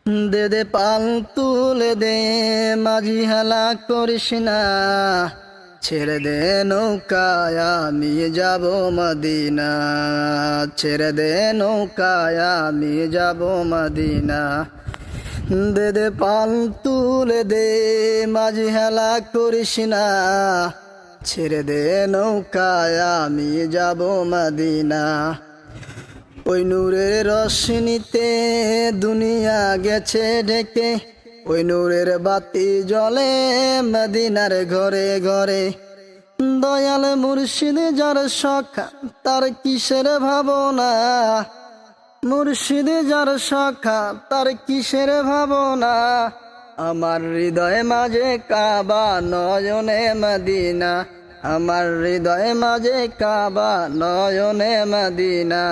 দে দে পাল তুলে দে, মাঝি হেলা করিস না, ছেড়ে দে নৌকায় আমি যাব মদিনা, ছেড়ে দে নৌকায় আমি যাব মদিনা। দে দে পাল তুলে দে, মাঝি হেলা করিস না, ছেড়ে দে নৌকায় আমি যাব মদিনা। ওই নূরের রশ্মিতে দুনিয়া গেছে ঢেকে, ওই নূরের বাতি জ্বলে মদিনার ঘরে ঘরে। দয়াল মুর্শিদ যার সখা তার কিসের ভাবনা, মুর্শিদ যার সখা তার কিসের ভাবনা। আমার হৃদয় মাঝে কাবা নয়নে মদিনা, আমার হৃদয় মাঝে কাবা নয়নে মদিনা।